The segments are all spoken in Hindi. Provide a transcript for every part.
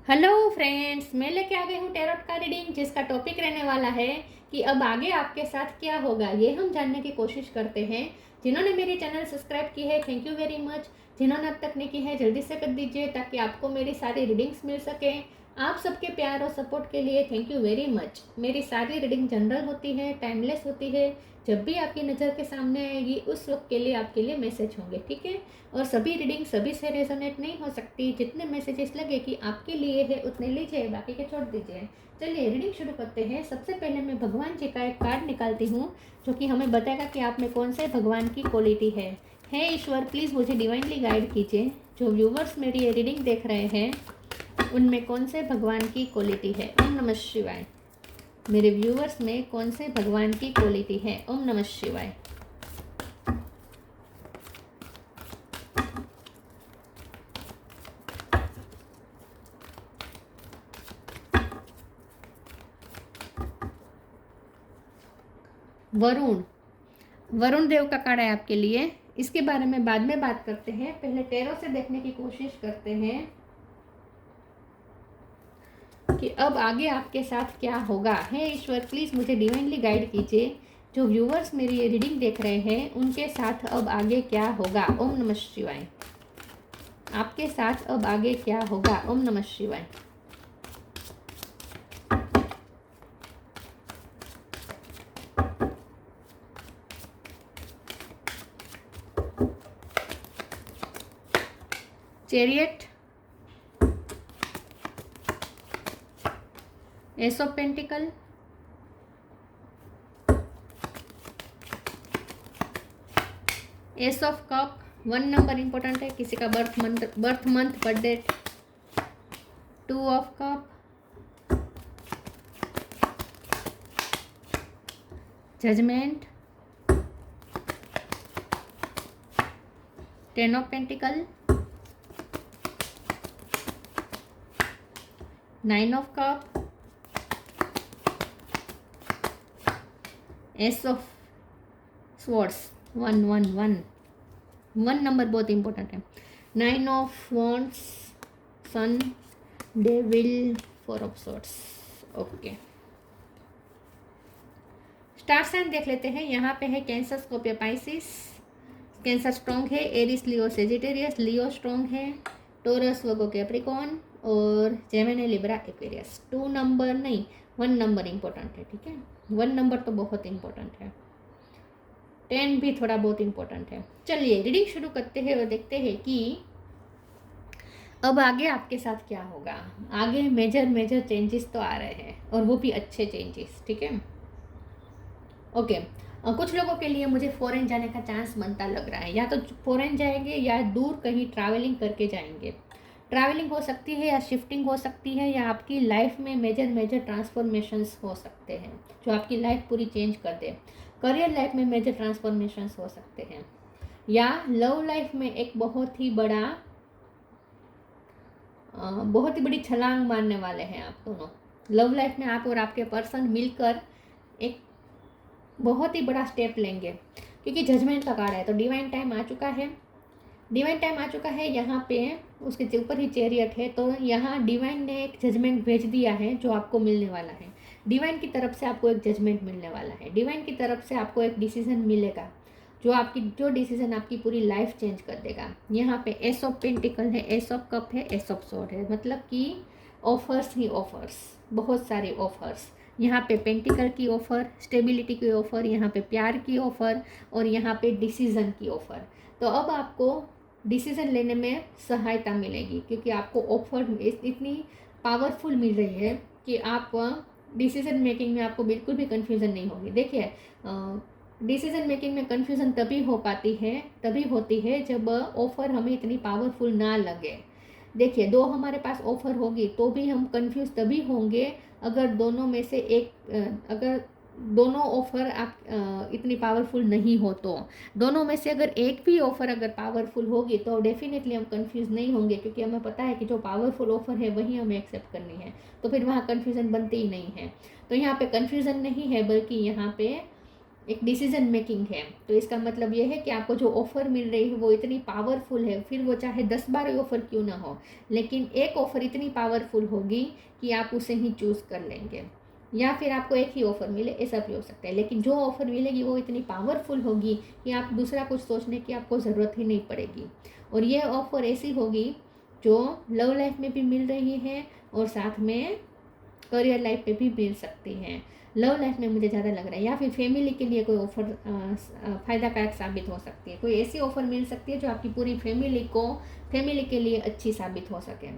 हेलो फ्रेंड्स, मैं लेके आ गई हूँ टैरोट का रीडिंग, जिसका टॉपिक रहने वाला है कि अब आगे आपके साथ क्या होगा। ये हम जानने की कोशिश करते हैं। जिन्होंने मेरी चैनल सब्सक्राइब की है, थैंक यू वेरी मच। जिन्होंने अब तक नहीं की है, जल्दी से कर दीजिए ताकि आपको मेरी सारी रीडिंग्स मिल सके। आप सबके प्यार और सपोर्ट के लिए थैंक यू वेरी मच। मेरी सारी रीडिंग जनरल होती है, टाइमलेस होती है। जब भी आपकी नज़र के सामने आएगी उस वक्त के लिए आपके लिए मैसेज होंगे, ठीक है। और सभी रीडिंग सभी से रेजोनेट नहीं हो सकती। जितने मैसेजेस लगे कि आपके लिए है उतने लीजिए, बाकी के छोड़ दीजिए। चलिए रीडिंग शुरू करते हैं। सबसे पहले मैं भगवान जी का एक कार्ड निकालती हूँ जो कि हमें बताएगा कि आप में कौन से भगवान की क्वालिटी है। हे ईश्वर, प्लीज़ मुझे डिवाइनली गाइड कीजिए। जो व्यूवर्स मेरी ये रीडिंग देख रहे हैं उनमें कौन से भगवान की क्वालिटी है। ओम नमः शिवाय। मेरे व्यूवर्स में कौन से भगवान की क्वालिटी है। ओम नमः शिवाय। वरुण, वरुण देव का कार्ड है आपके लिए। इसके बारे में बाद में बात करते हैं, पहले टैरो से देखने की कोशिश करते हैं कि अब आगे आपके साथ क्या होगा। हे ईश्वर, प्लीज़ मुझे डिवाइनली गाइड कीजिए। जो व्यूवर्स मेरी ये रीडिंग देख रहे हैं उनके साथ अब आगे क्या होगा। ओम नमः शिवाय। आपके साथ अब आगे क्या होगा। ओम नमः शिवाय। Chariot, ace of pentacle, ace of cup. 1 number important है, किसी का birth month birth date. 2 of cup, judgement, 10 of pentacle, 9 of cup, ace of swords. 1 number बहुत इंपॉर्टेंट है। 9 of wands, sun, devil, 4 of swords. Okay, star sign देख लेते हैं। यहाँ पे है Cancer, Scorpio, Pisces. Cancer strong है। Aries, Leo, Sagittarius. Leo strong है। टोरस, वर्गो, कैप्रिकॉर्न। और जेमिनी, लिब्रा, एक्वेरियस। 2 नंबर नहीं, 1 नंबर इंपॉर्टेंट है, ठीक है। 1 नंबर तो बहुत इंपॉर्टेंट है। 10 भी थोड़ा बहुत इंपॉर्टेंट है। चलिए रीडिंग शुरू करते हैं और देखते हैं कि अब आगे आपके साथ क्या होगा। आगे मेजर चेंजेस तो आ रहे हैं और वो भी अच्छे चेंजेस, ठीक है। ओके, कुछ लोगों के लिए मुझे फॉरेन जाने का चांस बनता लग रहा है। या तो फॉरेन जाएंगे या दूर कहीं ट्रैवलिंग करके जाएंगे। ट्रैवलिंग हो सकती है या शिफ्टिंग हो सकती है, या आपकी लाइफ में मेजर ट्रांसफॉर्मेशंस हो सकते हैं जो आपकी लाइफ पूरी चेंज कर दे। करियर लाइफ में मेजर ट्रांसफॉर्मेशंस हो सकते हैं, या लव लाइफ में एक बहुत ही बड़ी छलांग मारने वाले हैं आप दोनों। लव लाइफ में आप और आपके पर्सन मिलकर एक बहुत ही बड़ा स्टेप लेंगे, क्योंकि जजमेंट का कार्ड है। तो डिवाइन टाइम आ चुका है। डिवाइन टाइम आ चुका है। यहाँ पे उसके ऊपर ही चैरियट है, तो यहाँ डिवाइन ने एक जजमेंट भेज दिया है जो आपको मिलने वाला है। डिवाइन की तरफ से आपको एक जजमेंट मिलने वाला है। डिवाइन की तरफ से आपको एक डिसीजन मिलेगा जो डिसीजन आपकी पूरी लाइफ चेंज कर देगा। यहाँ पे एस ऑफ पेंटिकल है, एस ऑफ कप है, एस ऑफ स्वॉर्ड है। मतलब कि ऑफर्स ही ऑफर्स, बहुत सारे ऑफर्स। यहाँ पे पेंटिकल की ऑफ़र, स्टेबिलिटी की ऑफ़र, यहाँ पे प्यार की ऑफ़र, और यहाँ पे डिसीज़न की ऑफ़र। तो अब आपको डिसीज़न लेने में सहायता मिलेगी, क्योंकि आपको ऑफ़र इतनी पावरफुल मिल रही है कि आप डिसीज़न मेकिंग में आपको बिल्कुल भी कन्फ्यूज़न नहीं होगी। देखिए, डिसीज़न मेकिंग में कन्फ्यूज़न तभी होती है जब ऑफ़र हमें इतनी पावरफुल ना लगे। देखिए, 2 हमारे पास ऑफ़र होगी तो भी हम कंफ्यूज तभी होंगे अगर दोनों में से अगर दोनों ऑफ़र आप इतनी पावरफुल नहीं हो तो। दोनों में से अगर एक भी ऑफ़र अगर पावरफुल होगी तो डेफिनेटली हम कंफ्यूज नहीं होंगे, क्योंकि हमें पता है कि जो पावरफुल ऑफ़र है वही हमें एक्सेप्ट करनी है। तो फिर वहाँ कन्फ्यूज़न बनती ही नहीं है। तो यहाँ पे कन्फ्यूज़न नहीं है, बल्कि यहाँ पे एक डिसीजन मेकिंग है। तो इसका मतलब ये है कि आपको जो ऑफ़र मिल रही है वो इतनी पावरफुल है, फिर वो चाहे 10-12 ऑफ़र क्यों ना हो, लेकिन एक ऑफ़र इतनी पावरफुल होगी कि आप उसे ही चूज़ कर लेंगे। या फिर आपको एक ही ऑफ़र मिले, ऐसा भी हो सकता है, लेकिन जो ऑफ़र मिलेगी वो इतनी पावरफुल होगी कि आप दूसरा कुछ सोचने की आपको ज़रूरत ही नहीं पड़ेगी। और ये ऑफ़र ऐसी होगी जो लव लाइफ में भी मिल रही है और साथ में करियर लाइफ पे भी मिल सकती हैं। लव लाइफ में मुझे ज़्यादा लग रहा है, या फिर फैमिली के लिए कोई ऑफ़र फ़ायदाकारक साबित हो सकती है। कोई ऐसी ऑफ़र मिल सकती है जो आपकी पूरी फैमिली के लिए अच्छी साबित हो सके।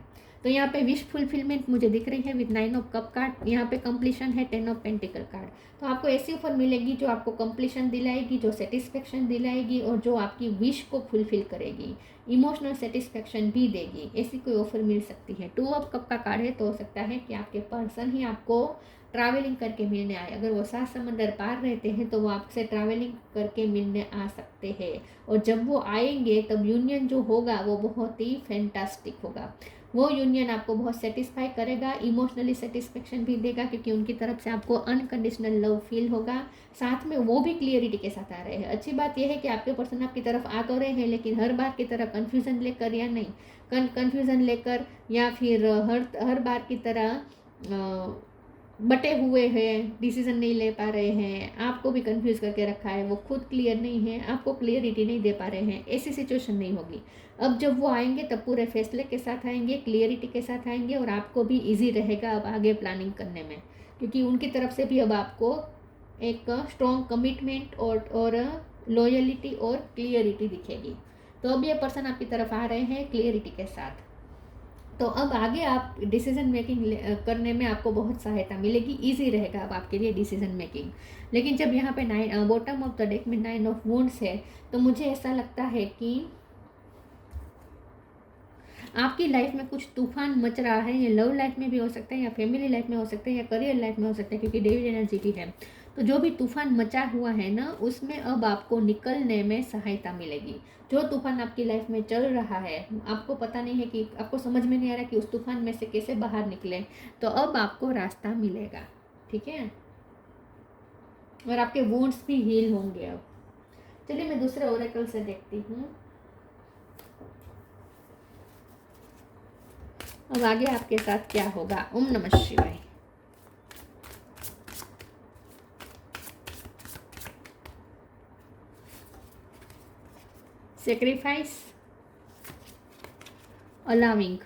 तो यहाँ पे विश फुलफिलमेंट मुझे दिख रही है विद 9 ऑफ कप कार्ड। यहाँ पे कंप्लीशन है 10 ऑफ पेंटिकल कार्ड। तो आपको ऐसी ऑफर मिलेगी जो आपको कंप्लीशन दिलाएगी, जो सेटिस्फेक्शन दिलाएगी और जो आपकी विश को फुलफिल करेगी, इमोशनल सेटिस्फेक्शन भी देगी। ऐसी कोई ऑफर मिल सकती है। 2 ऑफ कप का कार्ड है, तो हो सकता है कि आपके पर्सन ही आपको ट्रैवलिंग करके मिलने आए। अगर वो 7 समंदर पार रहते हैं तो वो आपसे ट्रैवलिंग करके मिलने आ सकते हैं, और जब वो आएंगे तब यूनियन जो होगा वो बहुत ही फैंटास्टिक होगा। वो यूनियन आपको बहुत सेटिस्फाई करेगा, इमोशनली सेटिस्फेक्शन भी देगा, क्योंकि उनकी तरफ से आपको अनकंडीशनल लव फील होगा। साथ में वो भी क्लियरिटी के साथ आ रहे हैं। अच्छी बात यह है कि आपके पर्सन आपकी तरफ आ तो रहे हैं, लेकिन हर बार की तरह कन्फ्यूज़न लेकर या नहीं, कन्फ्यूज़न लेकर या फिर हर बार की तरह बटे हुए हैं, डिसीजन नहीं ले पा रहे हैं, आपको भी कंफ्यूज करके रखा है, वो खुद क्लियर नहीं है, आपको क्लियरिटी नहीं दे पा रहे हैं, ऐसी सिचुएशन नहीं होगी। अब जब वो आएंगे तब पूरे फैसले के साथ आएंगे, क्लियरिटी के साथ आएंगे, और आपको भी इजी रहेगा अब आगे प्लानिंग करने में, क्योंकि उनकी तरफ से भी अब आपको एक स्ट्रॉन्ग कमिटमेंट और लॉयलिटी और क्लियरिटी दिखेगी। तो अब ये पर्सन आपकी तरफ आ रहे हैं क्लियरिटी के साथ। तो अब आगे आप डिसीजन मेकिंग करने में आपको बहुत सहायता मिलेगी, इजी रहेगा अब आपके लिए डिसीजन मेकिंग। लेकिन जब यहाँ पे बॉटम ऑफ द डेक में 9 ऑफ वुंड्स है, तो मुझे ऐसा लगता है कि आपकी लाइफ में कुछ तूफान मच रहा है। ये लव लाइफ में भी हो सकता है, या फैमिली लाइफ में हो सकता है, या करियर लाइफ में हो सकता है, क्योंकि डेविड एनर्जी भी है। तो जो भी तूफान मचा हुआ है ना, उसमें अब आपको निकलने में सहायता मिलेगी। जो तूफान आपकी लाइफ में चल रहा है, आपको पता नहीं है कि, आपको समझ में नहीं आ रहा कि उस तूफान में से कैसे बाहर निकले, तो अब आपको रास्ता मिलेगा। ठीक है, और आपके वुंड्स भी हील होंगे। अब चलिए मैं दूसरे ओरेकल से देखती हूँ। अब आगे आपके साथ क्या होगा। ओम नमः शिवाय। Sacrifice, allowing.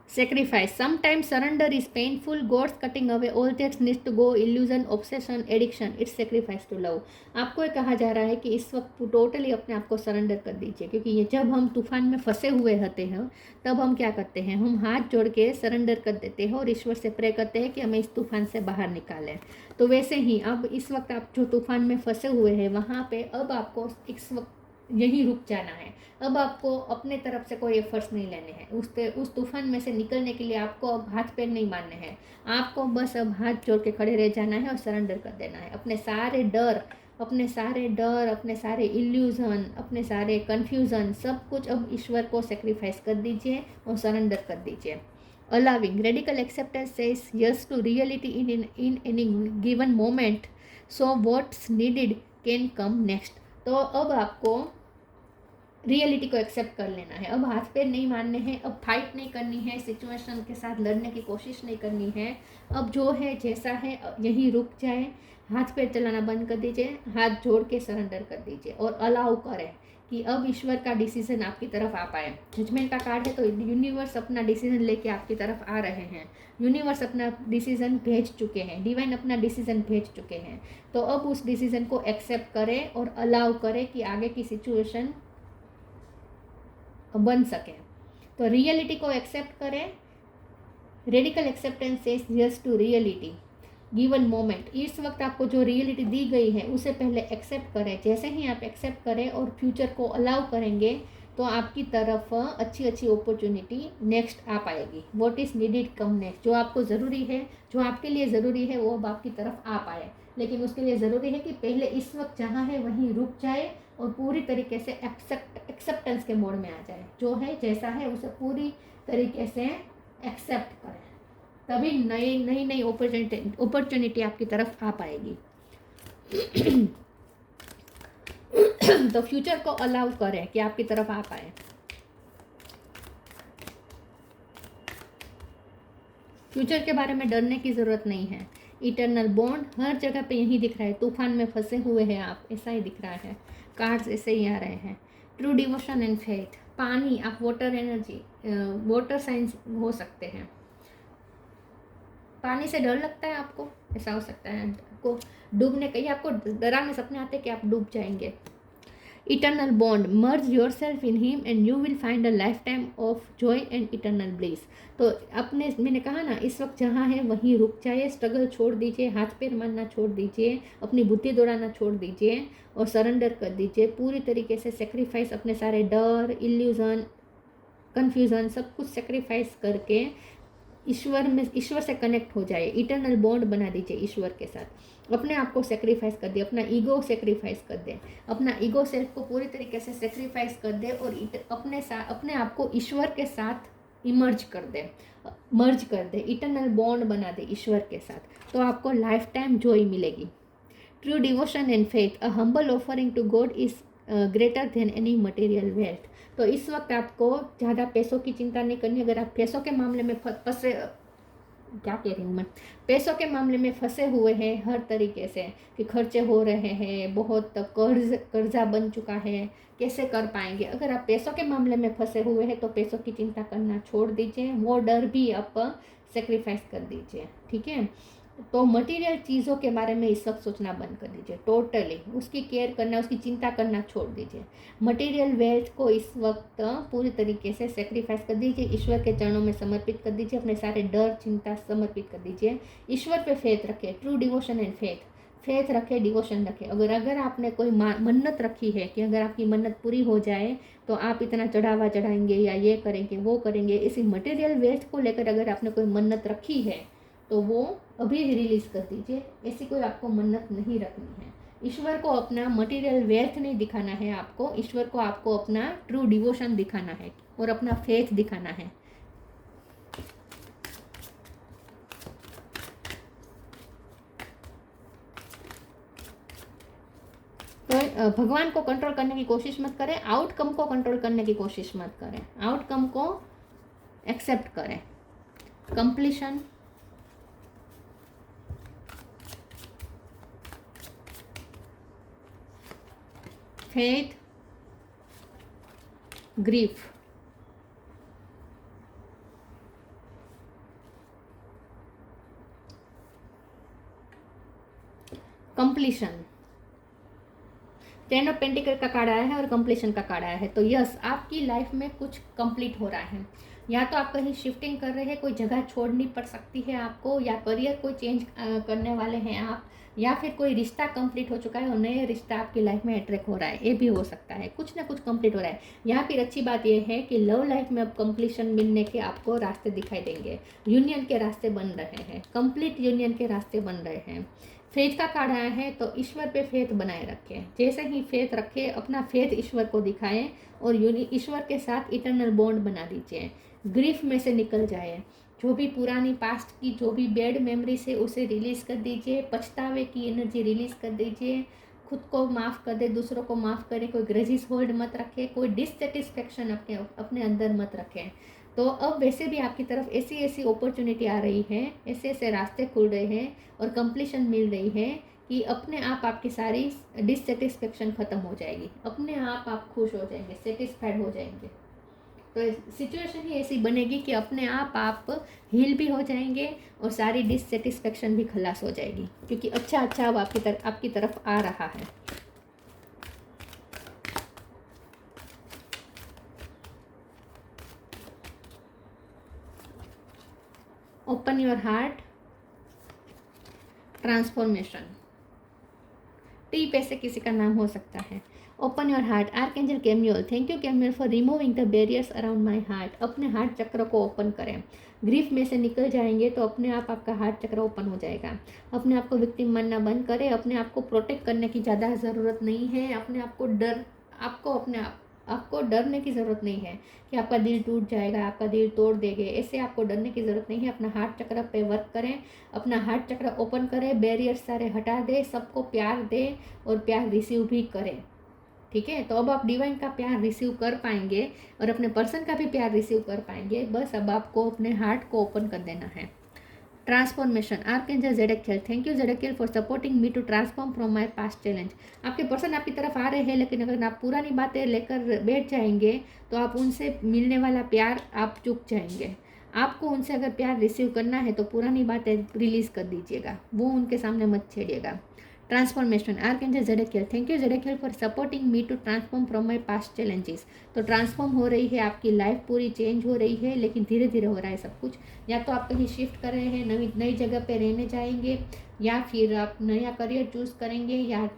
Sacrifice. Sometimes surrender is painful. God's cutting away all that needs to go. Illusion, obsession, addiction. It's sacrifice to love. आपको ये कहा जा रहा है कि इस वक्त टोटली अपने आप को सरेंडर कर दीजिए, क्योंकि ये जब हम तूफान में फंसे हुए होते हैं तब हम क्या करते हैं, हम हाथ जोड़ के सरेंडर कर देते हैं और ईश्वर से प्रे करते हैं कि हमें इस तूफान से बाहर निकालें। तो वैसे ही अब इस वक्त आप जो तूफान में फंसे हुए हैं, वहाँ पे अब आपको इस वक्त यहीं रुक जाना है। अब आपको अपने तरफ से कोई एफर्ट्स नहीं लेने हैं। उस तूफान में से निकलने के लिए आपको अब हाथ पैर नहीं मारने हैं। आपको बस अब हाथ जोड़ के खड़े रह जाना है और सरेंडर कर देना है। अपने सारे डर, अपने सारे इल्यूज़न, अपने सारे कन्फ्यूज़न, सब कुछ अब ईश्वर को सेक्रीफाइस कर दीजिए और सरेंडर कर दीजिए। Allowing. Radical acceptance says yes to reality in any given moment. So what's needed can come next. तो अब आपको रियलिटी को एक्सेप्ट कर लेना है। अब हाथ पैर नहीं मारने हैं, अब फाइट नहीं करनी है, सिचुएशन के साथ लड़ने की कोशिश नहीं करनी है। अब जो है जैसा है यहीं रुक जाए, हाथ पैर चलाना बंद कर दीजिए, हाथ जोड़ के सरेंडर कर दीजिए और अलाउ करें कि अब ईश्वर का डिसीजन आपकी तरफ आ पाए। जजमेंट का कार्ड है, तो यूनिवर्स अपना डिसीजन लेके आपकी तरफ आ रहे हैं। यूनिवर्स अपना डिसीजन भेज चुके हैं, डिवाइन अपना डिसीजन भेज चुके हैं। तो अब उस डिसीजन को एक्सेप्ट करें और अलाउ करें कि आगे की सिचुएशन बन सके। तो रियलिटी को एक्सेप्ट करें। Radical acceptance says yes to reality given moment. इस वक्त आपको जो रियलिटी दी गई है उसे पहले एक्सेप्ट करें। जैसे ही आप एक्सेप्ट करें और फ्यूचर को अलाउ करेंगे तो आपकी तरफ अच्छी अच्छी अपॉर्चुनिटी नेक्स्ट आ पाएगी। What is needed come next. जो आपको ज़रूरी है, जो आपके लिए ज़रूरी है, वो अब आपकी तरफ आ पाए। लेकिन उसके लिए ज़रूरी है कि पहले इस वक्त जहाँ है वहीं रुक जाए और पूरी तरीके से एक्सेप्टेंस के मोड में आ जाए। जो है जैसा है उसे पूरी तरीके से एक्सेप्ट करें, तभी नई नई नई अपॉर्चुनिटी आपकी तरफ आ पाएगी। तो फ्यूचर को अलाउ करें कि आपकी तरफ आ पाए। फ्यूचर के बारे में डरने की ज़रूरत नहीं है। इटर्नल बॉन्ड हर जगह पे यही दिख रहा है, तूफान में फंसे हुए हैं आप, ऐसा ही दिख रहा है, कार्ड्स ऐसे ही आ रहे हैं। ट्रू डिवोशन एंड फेथ, पानी, आप वाटर एनर्जी, वाटर साइंस हो सकते हैं। पानी से डर लगता है आपको, ऐसा हो सकता है। आपको डूबने कहीं आपको डरावने सपने आते हैं कि आप डूब जाएंगे। Eternal bond, merge your self in him and you will find a life time of Joy and eternal bliss. तो अपने, मैंने कहा ना, इस वक्त जहाँ है वहीं रुक जाइए, स्ट्रगल छोड़ दीजिए, हाथ पैर मारना छोड़ दीजिए, अपनी बुद्धि दौड़ाना छोड़ दीजिए और सरेंडर कर दीजिए पूरी तरीके से। सेक्रीफाइस, अपने सारे डर, इल्यूजन, कन्फ्यूज़न सब कुछ सेक्रीफाइस करके ईश्वर से कनेक्ट हो जाए, इटर्नल बॉन्ड बना दीजिए ईश्वर के साथ। अपने आप को सेक्रीफाइस कर दे, अपना ईगो सेक्रीफाइस कर दे, अपना ईगो सेल्फ को पूरी तरीके से सेक्रीफाइस कर दे और अपने आप को ईश्वर के साथ इमर्ज कर दे, मर्ज कर दे, इटर्नल बॉन्ड बना दे ईश्वर के साथ। तो आपको लाइफ टाइम जॉय मिलेगी। True devotion and faith, a humble offering to God is greater than any material wealth. तो इस वक्त आपको ज़्यादा पैसों की चिंता नहीं करनी। अगर आप पैसों के मामले में फंसे, क्या कह रही हूँ मैं, पैसों के मामले में फंसे हुए हैं हर तरीके से कि खर्चे हो रहे हैं, बहुत कर्जा बन चुका है, कैसे कर पाएंगे। अगर आप पैसों के मामले में फंसे हुए हैं तो पैसों की चिंता करना छोड़ दीजिए, वो डर भी आप सेक्रीफाइस कर दीजिए, ठीक है। तो मटेरियल चीज़ों के बारे में इस वक्त सोचना बंद कर दीजिए, टोटली उसकी केयर करना, उसकी चिंता करना छोड़ दीजिए। मटेरियल वेल्थ को इस वक्त पूरी तरीके से सेक्रीफाइस कर दीजिए, ईश्वर के चरणों में समर्पित कर दीजिए, अपने सारे डर चिंता समर्पित कर दीजिए, ईश्वर पे फेथ रखें। True devotion and faith, faith रखे, डिवोशन रखे। अगर आपने कोई मन्नत रखी है कि अगर आपकी मन्नत पूरी हो जाए तो आप इतना चढ़ावा चढ़ाएंगे या ये करेंगे वो करेंगे, इसी मटेरियल वेल्थ को लेकर अगर आपने कोई मन्नत रखी है तो वो अभी रिलीज कर दीजिए। ऐसी कोई आपको मन्नत नहीं रखनी है। ईश्वर को अपना मटेरियल वेल्थ नहीं दिखाना है आपको, ईश्वर को आपको अपना ट्रू डिवोशन दिखाना है और अपना फेथ दिखाना है। तो भगवान को कंट्रोल करने की कोशिश मत करें, आउटकम को कंट्रोल करने की कोशिश मत करें, आउटकम को एक्सेप्ट करें। Completion, faith, grief, completion. Ten of pentacle का कार्ड आया है और कंप्लीशन का कार्ड आया है। तो यस, आपकी लाइफ में कुछ कंप्लीट हो रहा है। या तो आप कहीं शिफ्टिंग कर रहे हैं, कोई जगह छोड़नी पड़ सकती है आपको, या करियर कोई चेंज करने वाले हैं आप, या फिर कोई रिश्ता कंप्लीट हो चुका है और नया रिश्ता आपकी लाइफ में अट्रैक्ट हो रहा है, ये भी हो सकता है। कुछ ना कुछ कंप्लीट हो रहा है। या फिर अच्छी बात यह है कि लव लाइफ में अब कंप्लीशन मिलने के आपको रास्ते दिखाई देंगे, यूनियन के रास्ते बन रहे हैं, कंप्लीट यूनियन के रास्ते बन रहे हैं। फेथ का कार्ड आया है तो ईश्वर पे फेथ बनाए रखें। जैसे ही फेथ रखें, अपना फेथ ईश्वर को दिखाएं और ईश्वर के साथ इटर्नल बॉन्ड बना दीजिए। ग्रीफ में से निकल जाए, जो भी पुरानी पास्ट की जो भी बैड मेमोरी से उसे रिलीज़ कर दीजिए, पछतावे की एनर्जी रिलीज़ कर दीजिए, खुद को माफ़ कर दे, दूसरों को माफ़ करें, कोई ग्रजेस होल्ड मत रखें, कोई डिससेटिस्फेक्शन अपने अंदर मत रखें। तो अब वैसे भी आपकी तरफ ऐसी ऐसी अपॉर्चुनिटी आ रही है, ऐसे ऐसे रास्ते खुल रहे हैं और कंप्लीशन मिल रही है कि अपने आप आपकी सारी डिससेटिस्फेक्शन ख़त्म हो जाएगी, अपने आप खुश हो जाएंगे, सेटिस्फाइड हो जाएंगे। तो सिचुएशन ही ऐसी बनेगी कि अपने आप हील भी हो जाएंगे और सारी डिससेटिस्फेक्शन भी खलास हो जाएगी, क्योंकि अच्छा अब आपकी तरफ आ रहा है। Open your heart, transformation. टी पैसे किसी का नाम हो सकता है। Open your heart, archangel Chamuel, thank you Chamuel for removing the barriers around my heart. अपने हार्ट चक्र को ओपन करें। ग्रीफ में से निकल जाएंगे तो अपने आप आपका हार्ट चक्र ओपन हो जाएगा। अपने आप को विक्टिम मानना बंद करें, अपने आप को प्रोटेक्ट करने की ज़्यादा ज़रूरत नहीं है। अपने आप को डर, आपको अपने आपको डरने की ज़रूरत नहीं है कि आपका दिल टूट जाएगा, आपका दिल तोड़ देंगे, ऐसे आपको डरने की ज़रूरत नहीं है। अपना हार्ट चक्र पे वर्क करें, अपना हार्ट चक्र ओपन करें, बैरियर्स सारे हटा दें, सबको प्यार दें और प्यार रिसीव भी करें। ठीक है, तो अब आप डिवाइन का प्यार रिसीव कर पाएंगे और अपने पर्सन का भी प्यार रिसीव कर पाएंगे। बस अब आपको अपने हार्ट को ओपन कर देना है। Transformation, archangel Zadkiel, thank you Zadkiel for supporting me to transform from my past challenge. आपके पर्सन आपकी तरफ आ रहे हैं, लेकिन अगर आप पुरानी बातें लेकर बैठ जाएंगे तो आप उनसे मिलने वाला प्यार आप चूक जाएंगे। आपको उनसे अगर प्यार रिसीव करना है तो पुरानी बातें रिलीज कर दीजिएगा, वो उनके सामने मत छेड़िएगा। Transformation, archangel Zadkiel, thank you Zadkiel for supporting me to transform from my past challenges. तो ट्रांसफॉर्म हो रही है, आपकी लाइफ पूरी चेंज हो रही है, लेकिन धीरे धीरे हो रहा है सब कुछ। या तो आप कहीं शिफ्ट कर रहे हैं, नई जगह पे रहने जाएंगे, या फिर आप नया करियर चूज़ करेंगे, या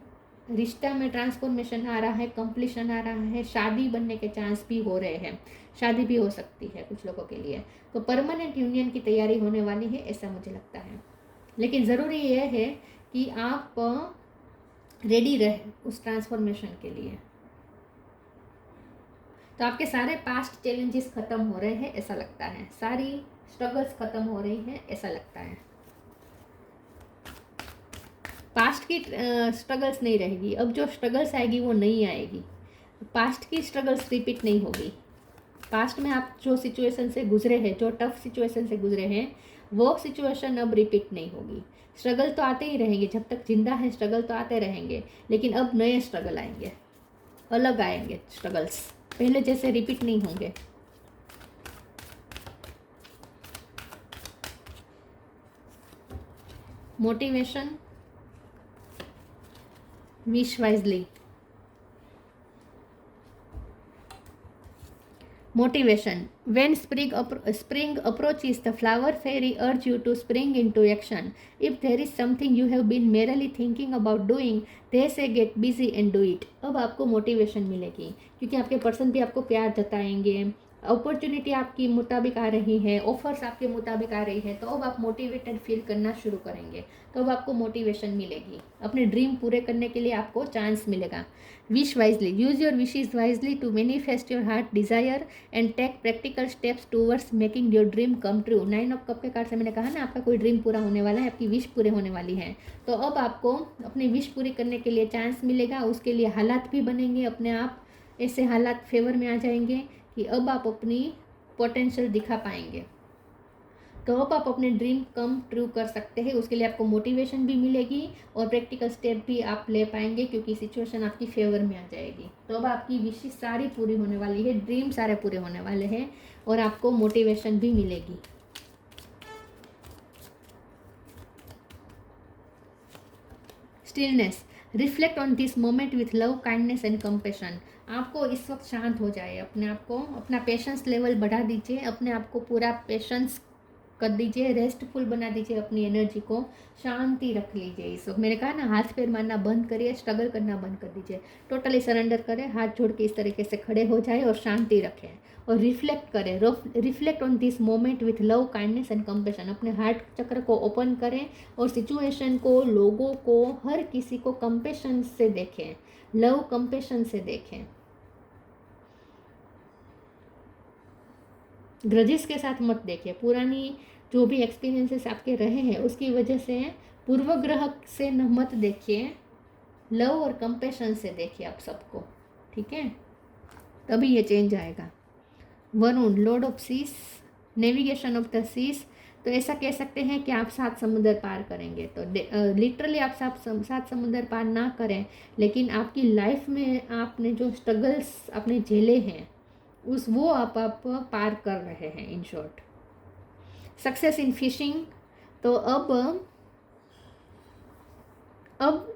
रिश्ता में ट्रांसफॉर्मेशन आ रहा है, कंप्लीशन आ रहा है, शादी बनने के चांस भी हो रहे हैं, शादी भी हो सकती है कुछ लोगों के लिए। तो परमानेंट यूनियन की तैयारी होने वाली है, ऐसा मुझे लगता है। लेकिन ज़रूरी यह है कि आप रेडी रहे उस ट्रांसफॉर्मेशन के लिए। तो आपके सारे पास्ट चैलेंजेस ख़त्म हो रहे हैं ऐसा लगता है, सारी स्ट्रगल्स ख़त्म हो रही हैं ऐसा लगता है। पास्ट की स्ट्रगल्स नहीं रहेगी, अब जो स्ट्रगल्स आएगी वो नहीं आएगी। पास्ट की स्ट्रगल्स रिपीट नहीं होगी। पास्ट में आप जो सिचुएशन से गुजरे हैं, जो टफ सिचुएशन से गुजरे हैं, वो सिचुएशन अब रिपीट नहीं होगी। स्ट्रगल तो आते ही रहेंगे, जब तक जिंदा है स्ट्रगल तो आते रहेंगे, लेकिन अब नए स्ट्रगल आएंगे, अलग आएंगे स्ट्रगल्स, पहले जैसे रिपीट नहीं होंगे। Motivation, wish wisely. Motivation. When spring approaches, the flower fairy urge you to spring into action. If there is something you have been merely thinking about doing, they say get busy and do it. अब आपको मोटिवेशन मिलेगी क्योंकि आपके पर्सन भी आपको प्यार जताएंगे, अपॉर्चुनिटी आपकी मुताबिक आ रही है, ऑफर्स आपके मुताबिक आ रही है, तो अब आप मोटिवेटेड फील करना शुरू करेंगे। तो अब आपको मोटिवेशन मिलेगी, अपने ड्रीम पूरे करने के लिए आपको चांस मिलेगा। Wish wisely, use your wishes wisely to manifest your heart desire and take practical steps towards making your dream come true. 9 of cup के कार्ड से मैंने कहा ना, आपका कोई ड्रीम पूरा होने वाला है, आपकी विश पूरे होने वाली है। तो अब आपको अपनी विश पूरी करने के लिए चांस मिलेगा, उसके लिए हालात भी बनेंगे, अपने आप ऐसे हालात फेवर में आ जाएंगे कि अब आप अपनी पोटेंशियल दिखा पाएंगे। तो अब आप अपने ड्रीम कम ट्रू कर सकते हैं, उसके लिए आपको मोटिवेशन भी मिलेगी और प्रैक्टिकल स्टेप भी आप ले पाएंगे क्योंकि सिचुएशन आपकी फेवर में आ जाएगी। तो अब आपकी विशेष सारी पूरी होने वाली है, ड्रीम सारे पूरे होने वाले हैं और आपको मोटिवेशन भी मिलेगी। Stillness, reflect on this moment with love, kindness and compassion. आपको इस वक्त शांत हो जाए, अपने आप को, अपना पेशेंस लेवल बढ़ा दीजिए, अपने आप को पूरा पेशेंस कर दीजिए, रेस्टफुल बना दीजिए, अपनी एनर्जी को शांति रख लीजिए। इस वक्त मैंने कहा ना, हाथ पैर मारना बंद करिए, स्ट्रगल करना बंद कर दीजिए, टोटली सरेंडर करें, हाथ जोड़ के इस तरीके से खड़े हो जाए और शांति रखें और रिफ्लेक्ट करें। Reflect on this moment with love, kindness and compassion. अपने हार्ट चक्र को ओपन करें और सिचुएशन को, लोगों को, हर किसी को कंपैशन से देखें, लव कंपैशन से देखें। ग्रजेस के साथ मत देखिए, पुरानी जो भी एक्सपीरियंसेस आपके रहे हैं उसकी वजह से पूर्वग्रह से न मत देखिए, लव और कंपैशन से देखिए आप सबको, ठीक है, तभी ये चेंज आएगा। Varun, lord of seas, navigation of the seas. तो ऐसा कह सकते हैं कि आप 7 समुद्र पार करेंगे। तो लिटरली आप 7 समुद्र पार ना करें, लेकिन आपकी लाइफ में आपने जो स्ट्रगल्स आपने झेले हैं वो आप पार कर रहे हैं, in short. Success in fishing. तो अब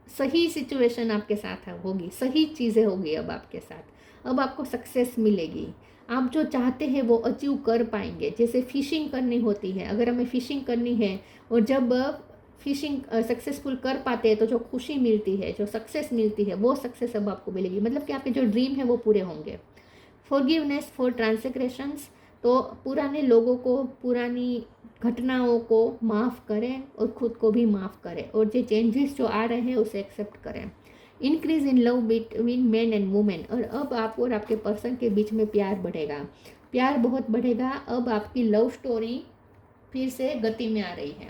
सही सिचुएशन आपके साथ होगी, सही चीज़ें होगी अब आपके साथ, अब आपको सक्सेस मिलेगी, आप जो चाहते हैं वो अचीव कर पाएंगे। जैसे फिशिंग करनी होती है, अगर हमें फिशिंग करनी है और जब फिशिंग सक्सेसफुल कर पाते हैं तो जो खुशी मिलती है, जो सक्सेस मिलती है, वो सक्सेस अब आपको मिलेगी, मतलब कि आपके जो ड्रीम है वो पूरे होंगे। Forgiveness for transgressions. तो पुराने लोगों को, पुरानी घटनाओं को माफ़ करें और ख़ुद को भी माफ़ करें और जो चेंजेस जो आ रहे हैं उसे एक्सेप्ट करें। Increase in love between man and women, और अब आप और आपके पर्सन के बीच में प्यार बढ़ेगा, प्यार बहुत बढ़ेगा। अब आपकी लव स्टोरी फिर से गति में आ रही है,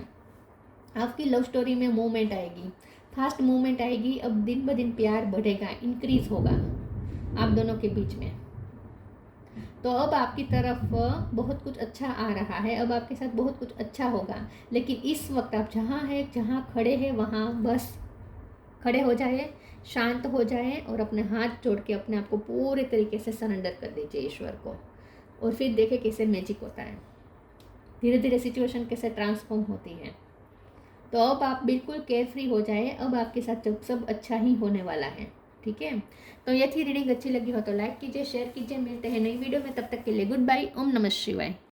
आपकी लव स्टोरी में मूवमेंट आएगी, फास्ट मूवमेंट आएगी। अब दिन ब दिन प्यार बढ़ेगा, इंक्रीज होगा आप दोनों के बीच में। तो अब आपकी तरफ बहुत कुछ अच्छा आ रहा है, अब आपके साथ बहुत कुछ अच्छा होगा। लेकिन इस वक्त आप जहाँ खड़े हैं वहाँ बस खड़े हो जाए, शांत हो जाए और अपने हाथ जोड़ के अपने आप को पूरे तरीके से सरेंडर कर दीजिए ईश्वर को, और फिर देखें कैसे मैजिक होता है, धीरे धीरे सिचुएशन कैसे ट्रांसफॉर्म होती है। तो अब आप बिल्कुल केयर फ्री हो जाए, अब आपके साथ जब सब अच्छा ही होने वाला है। ठीक है, तो ये थी रीडिंग। अच्छी लगी हो तो लाइक कीजिए, शेयर कीजिए। मिलते हैं नई वीडियो में, तब तक के लिए गुड बाय। ओम नमः शिवाय।